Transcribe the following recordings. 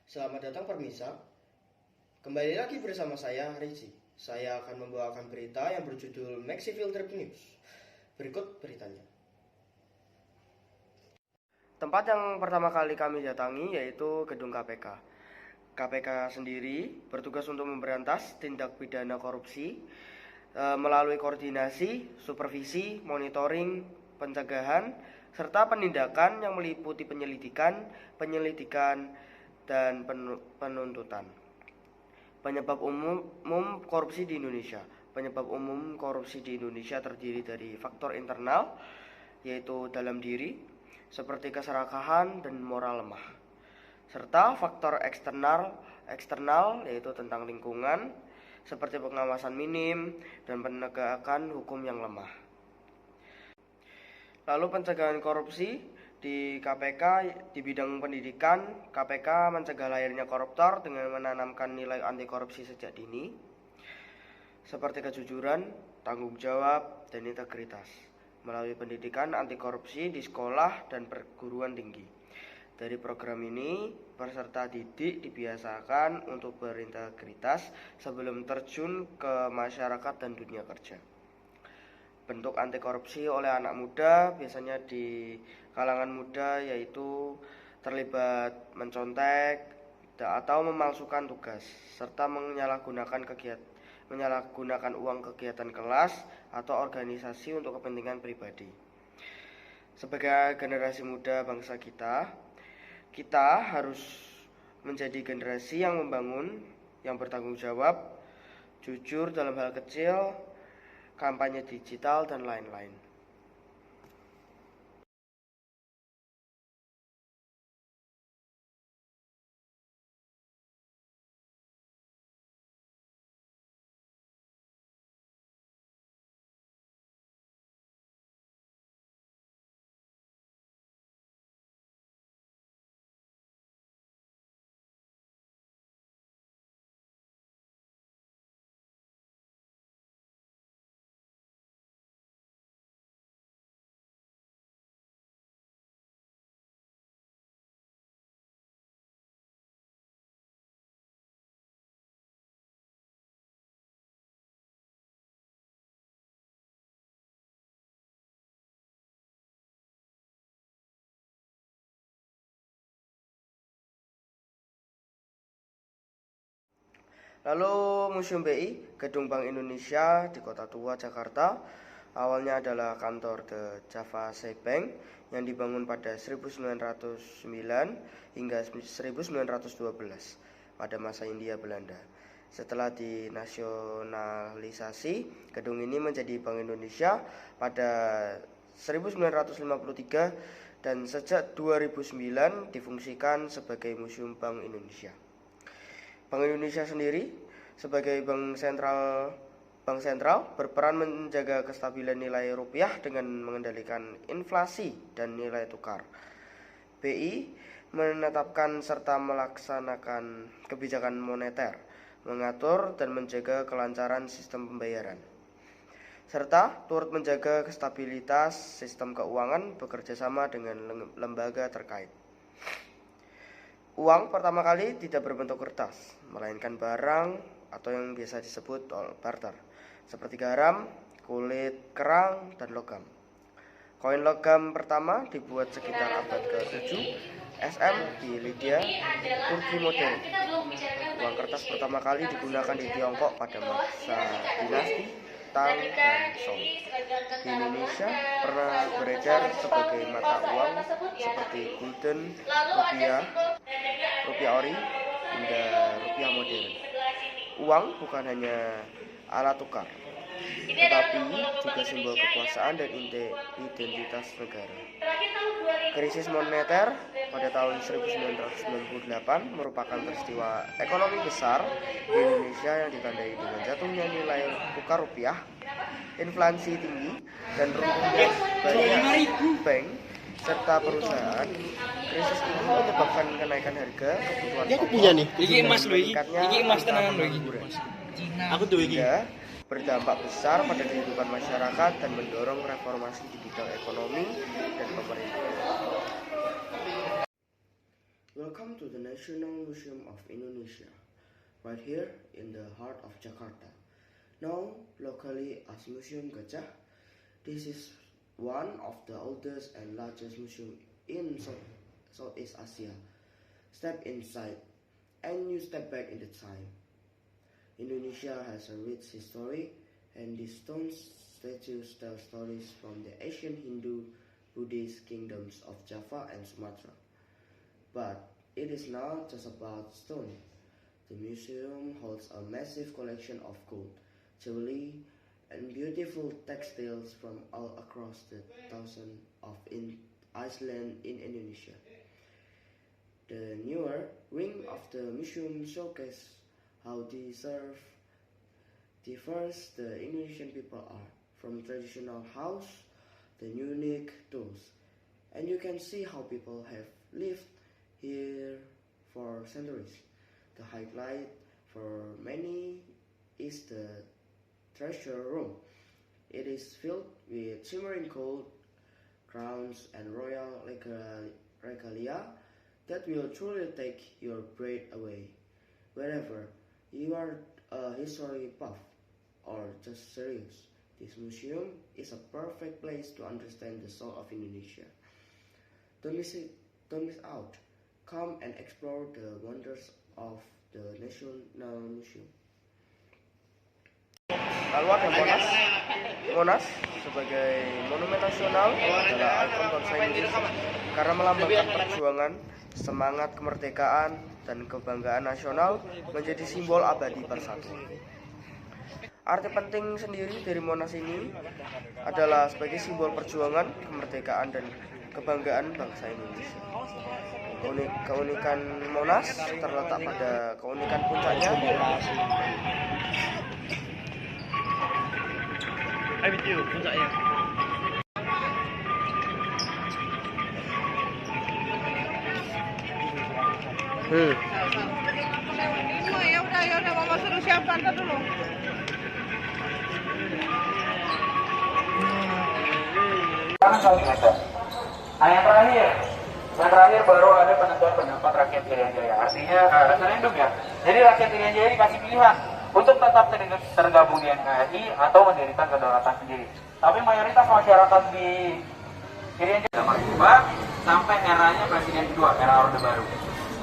Selamat datang Permisa. Kembali lagi bersama saya, Riji. Saya akan membawakan berita yang berjudul Maxi Filter News. Berikut beritanya. Tempat yang pertama kali kami datangi yaitu gedung KPK. KPK sendiri bertugas untuk memberantas tindak pidana korupsi melalui koordinasi, supervisi, monitoring, pencegahan, serta penindakan yang meliputi penyelidikan, dan penuntutan. Penyebab umum korupsi di Indonesia. Penyebab umum korupsi di Indonesia terdiri dari faktor internal, yaitu dalam diri, seperti keserakahan dan moral lemah, serta faktor eksternal, yaitu tentang lingkungan, seperti pengawasan minim dan penegakan hukum yang lemah. Lalu pencegahan korupsi di KPK di bidang pendidikan, KPK mencegah lahirnya koruptor dengan menanamkan nilai anti korupsi sejak dini, seperti kejujuran, tanggung jawab, dan integritas, melalui pendidikan anti korupsi di sekolah dan perguruan tinggi. Dari program ini, peserta didik dibiasakan untuk berintegritas sebelum terjun ke masyarakat dan dunia kerja. Bentuk anti korupsi oleh anak muda biasanya di kalangan muda yaitu terlibat mencontek atau memalsukan tugas, serta menyalahgunakan uang kegiatan kelas atau organisasi untuk kepentingan pribadi. Sebagai generasi muda bangsa kita harus menjadi generasi yang membangun, yang bertanggung jawab, jujur dalam hal kecil, kampanye digital, dan lain-lain. Lalu Museum BI, Gedung Bank Indonesia di Kota Tua, Jakarta, awalnya adalah kantor The Java-State Bank yang dibangun pada 1909 hingga 1912 pada masa Hindia Belanda. Setelah dinasionalisasi, gedung ini menjadi Bank Indonesia pada 1953 dan sejak 2009 difungsikan sebagai Museum Bank Indonesia. Bank Indonesia sendiri sebagai bank sentral berperan menjaga kestabilan nilai rupiah dengan mengendalikan inflasi dan nilai tukar. BI menetapkan serta melaksanakan kebijakan moneter, mengatur dan menjaga kelancaran sistem pembayaran, serta turut menjaga stabilitas sistem keuangan bekerjasama dengan lembaga terkait. Uang pertama kali tidak berbentuk kertas, melainkan barang atau yang biasa disebut barter, seperti garam, kulit, kerang, dan logam. Koin logam pertama dibuat sekitar abad ke-7 SM di Lydia, Turki modern. Uang kertas pertama kali digunakan di Tiongkok pada masa dinasti Tang dan Song. Di Indonesia pernah beredar sebagai mata uang seperti gulden, rupiah ori, hingga rupiah modern. Uang bukan hanya alat tukar, tetapi juga simbol kekuasaan dan identitas negara. Krisis moneter pada tahun 1998 merupakan peristiwa ekonomi besar di Indonesia yang ditandai dengan jatuhnya nilai tukar rupiah, inflasi tinggi, dan runtuhnya banyak bank serta perusahaan. Krisis ini menyebabkan kenaikan harga kebutuhan pokok, Aku tuh iki. berdampak besar pada kehidupan masyarakat dan mendorong reformasi di bidang ekonomi dan pemerintahan. Welcome to the National Museum of Indonesia, right here in the heart of Jakarta. Known locally as Museum Gajah, this is one of the oldest and largest museums in Southeast Asia. Step inside and you step back in the time. Indonesia has a rich history, and these stone statues tell stories from the ancient Hindu, Buddhist kingdoms of Java and Sumatra. But it is not just about stone. The museum holds a massive collection of gold, jewelry, and beautiful textiles from all across the thousands of islands in Indonesia. The newer wing of the museum showcases how diverse the Indonesian people are, from traditional house to unique tools, and you can see how people have lived here for centuries. The highlight for many is the treasure room. It is filled with shimmering gold, crowns, and royal regalia that will truly take your breath away. Wherever you are a history buff or just serious, this museum is a perfect place to understand the soul of Indonesia. Don't miss out. Come and explore the wonders of the National Museum. Lalu ada Monas. Monas sebagai monumen nasional adalah ikon bangsa Indonesia karena melambangkan perjuangan, semangat kemerdekaan, dan kebanggaan nasional, menjadi simbol abadi bersatu. Arti penting sendiri dari Monas ini adalah sebagai simbol perjuangan, kemerdekaan, dan kebanggaan bangsa Indonesia. Keunikan Monas terletak pada keunikan puncaknya. Puncaknya. Ya udah mama suruh siapkan dulu. Yang terakhir baru ada penentuan pendapat rakyat Irian Jaya. Artinya referendum ya. Jadi rakyat Irian Jaya dikasih pilihan untuk tetap tergabung di NKRI atau mendirikan kedaulatan sendiri. Tapi mayoritas masyarakat di Irian Jaya berubah sampai eranya presiden kedua, era Orde Baru,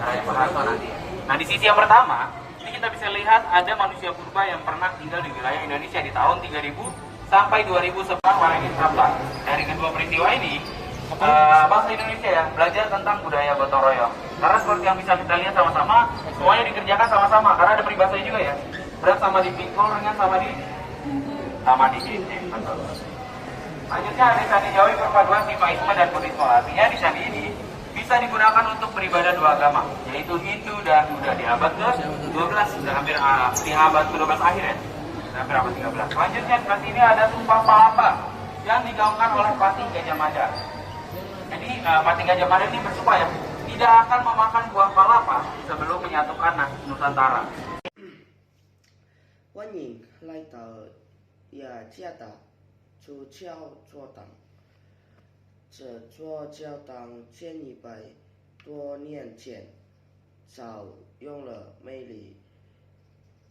era yang Soeharto nanti. Nah di sisi yang pertama, ini kita bisa lihat ada manusia purba yang pernah tinggal di wilayah Indonesia di tahun 3000 sampai 2000 sebelum Waringin Sabta. Dari kedua peristiwa ini, bangsa Indonesia ya belajar tentang budaya gotong royong. Karena seperti yang bisa kita lihat sama-sama, semuanya dikerjakan sama-sama. Karena ada peribahasanya juga ya. Berat sama dipikul, ringan sama di gini. Lanjutnya ada candi Jawi perpaduan Sivaisme dan Buddhisme. Artinya di candi ini bisa digunakan untuk beribadah dua agama, yaitu Hindu dan Buddha di abad ke-12, sudah hampir di abad ke-12 akhir ya. Hampir abad 13. Selanjutnya di sini ada Sumpah Palapa yang digaungkan oleh Patih Gajah Mada. Jadi Patih Gajah Mada ini bersumpah ya, tidak akan memakan buah palapa sebelum menyatukan Nusantara. Wanyin lai tao ya jiata zu jiao zuo dang, zhe zuo jiao dang jian yi bai duo nian jian,早用了魅力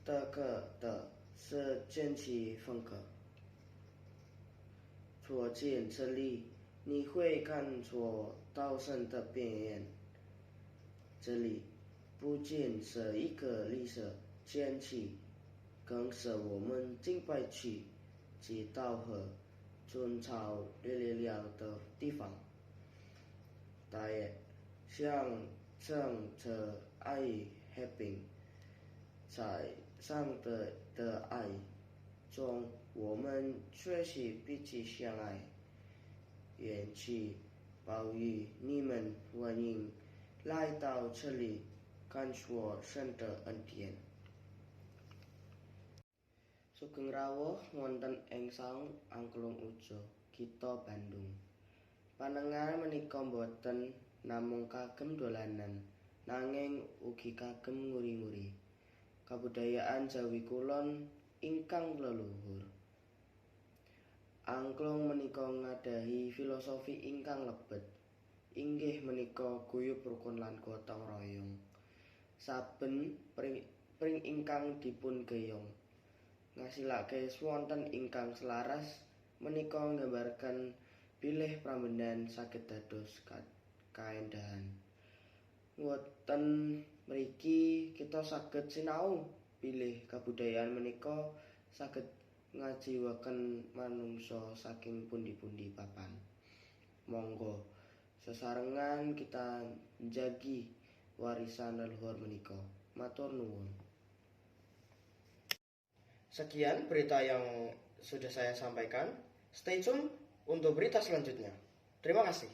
的个的是剑气风格。左见这里，你会看出道生的边缘。这里不仅是一个历史剑气，更是我们敬拜去及道和尊朝力量的地方。大爷，象征着爱与和平，在上的爱中，我们学习彼此相爱，愿去保佑你们欢迎来到这里，感受神的恩典。Sugeng rawuh wonten ing saung Angklung Ujo, Kitha Bandung. Panengan menika boten namung kagem dolanan, nanging ugi kagem nguri-nguri kabudayaan Jawi Kulon ingkang leluhur. Angklung menika ngadahi filosofi ingkang lebet, inggih menika guyub rukun lan gotong royong. Saben pring ingkang dipun geyong ngasilake wonten ingkang selaras menika nggambarkan bilih prambenan saged dados kaendahan. Wonten mriki kita saged sinau bilih kabudayaan menika saged ngajiwaken manungsa saking pundi-pundi papan. Monggo sesarengan kita njagi warisan leluhur menika. Matur nuwun. Sekian berita yang sudah saya sampaikan. Stay tune untuk berita selanjutnya. Terima kasih.